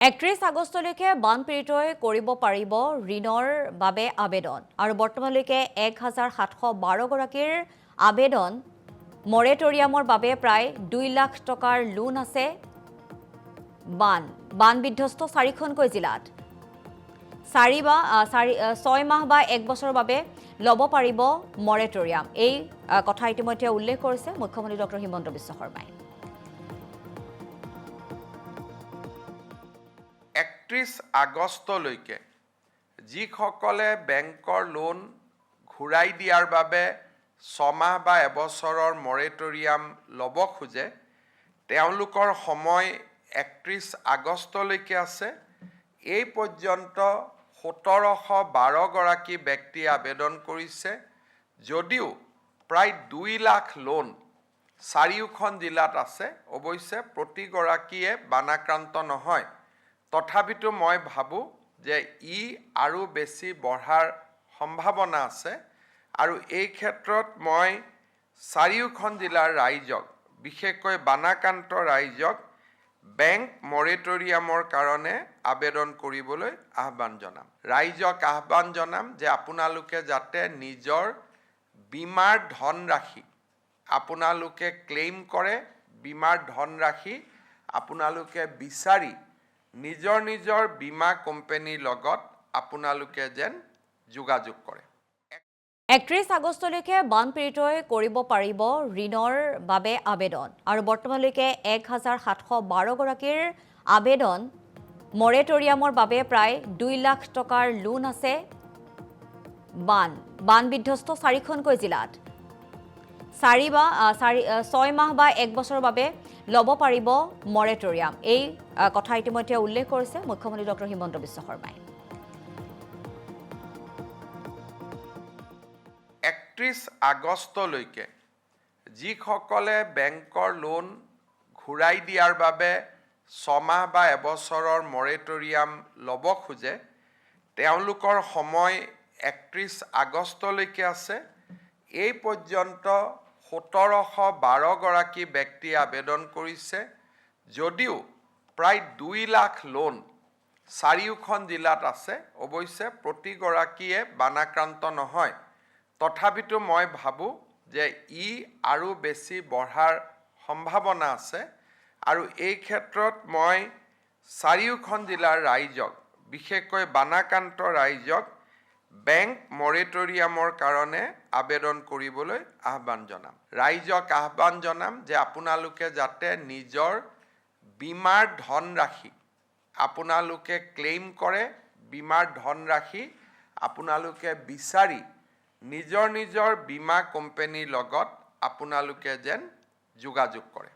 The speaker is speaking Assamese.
31 আগষ্টলৈকে বানপীড়িতই কৰিব পাৰিব ঋণৰ বাবে আবেদন আৰু বৰ্তমানলৈকে 1712 গৰাকীৰ আবেদন মৰেটৰিয়ামৰ বাবে প্ৰায় 2 লাখ টকাৰ লোন আছে। বান বিধ্বস্ত 4খনকৈ জিলাত 6 মাহ বা 1 বছৰৰ বাবে ল'ব পাৰিব মৰেটৰিয়াম। এই কথা ইতিমধ্যে উল্লেখ কৰিছে মুখ্যমন্ত্ৰী ডক্টৰ হিমন্ত বিশ্ব শৰ্মাই। 31 আগষ্টলৈকে যিসকলে বেংকৰ লোন ঘূৰাই দিয়াৰ বাবে 6 মাহ বা এবছৰৰ মৰেটৰিয়াম ল'ব খোজে তেওঁলোকৰ সময় 31 আগষ্টলৈকে আছে। এই পৰ্যন্ত 1712 গৰাকী ব্যক্তি আবেদন কৰিছে যদিও প্ৰায় 2 লাখ লোন 4খন জিলাত আছে। অৱশ্যে প্ৰতিগৰাকীয়ে বানাক্ৰান্ত নহয়, তথাপিতো মই ভাবোঁ যে ই আৰু বেছি বঢ়াৰ সম্ভাৱনা আছে আৰু এই ক্ষেত্ৰত মই 4খন জিলাৰ ৰাইজক, বিশেষকৈ বানাক্ৰান্ত ৰাইজক বেংক মৰেটৰিয়ামৰ কাৰণে আবেদন কৰিবলৈ আহ্বান জনাম। ৰাইজক আহ্বান জনাম যে আপোনালোকে যাতে নিজৰ বীমাৰ ধনৰাশি আপোনালোকে ক্লেইম কৰে, বীমাৰ ধনৰাশি আপোনালোকে বিচাৰি নিজৰ বীমা কোম্পানীৰ লগত আপোনালোকে যেন যোগাযোগ কৰে। 31 আগষ্টলৈকে বানপীড়িতই কৰিব পাৰিব ঋণৰ বাবে আবেদন আৰু বৰ্তমানলৈকে 1712 গৰাকীৰ আবেদন মৰেটৰিয়ামৰ বাবে প্ৰায় 2 লাখ টকাৰ লোন আছে। বান বিধ্বস্ত 4খনকৈ জিলাত 6 মাহ বা 1 বছৰৰ বাবে ল'ব পাৰিব মৰেটৰিয়াম। এই কথা ইতিমধ্যে উল্লেখ কৰিছে মুখ্যমন্ত্ৰী ডক্টৰ হিমন্ত বিশ্ব শৰ্মাই। 31 আগষ্টলৈকে যিসকলে বেংকৰ লোন ঘূৰাই দিয়াৰ বাবে 6 মাহ বা এবছৰৰ মৰেটৰিয়াম ল'ব খোজে তেওঁলোকৰ সময় 31 আগষ্টলৈকে আছে। এই পৰ্যন্ত 1712 গৰাকী ব্যক্তি আবেদন কৰিছে যদিও প্ৰায় 2 লাখ লোন 4খন জিলাত আছে। অৱশ্যে প্ৰতিগৰাকীয়ে বানাক্ৰান্ত নহয়, তথাপিতো মই ভাবোঁ যে ই আৰু বেছি বঢ়াৰ সম্ভাৱনা আছে আৰু এই ক্ষেত্ৰত মই 4খন জিলাৰ ৰাইজক, বিশেষকৈ বানাক্ৰান্ত ৰাইজক বেংক মৰেটৰিয়ামৰ কাৰণে আবেদন কৰিবলৈ আহ্বান জনাম। ৰাইজক আহ্বান জনাম যে আপোনালোকে যাতে নিজৰ বীমাৰ ধনৰাশি আপোনালোকে ক্লেইম কৰে, বীমাৰ ধনৰাশি আপোনালোকে বিচাৰি নিজৰ বীমা কোম্পানীৰ লগত আপোনালোকে যেন যোগাযোগ কৰে।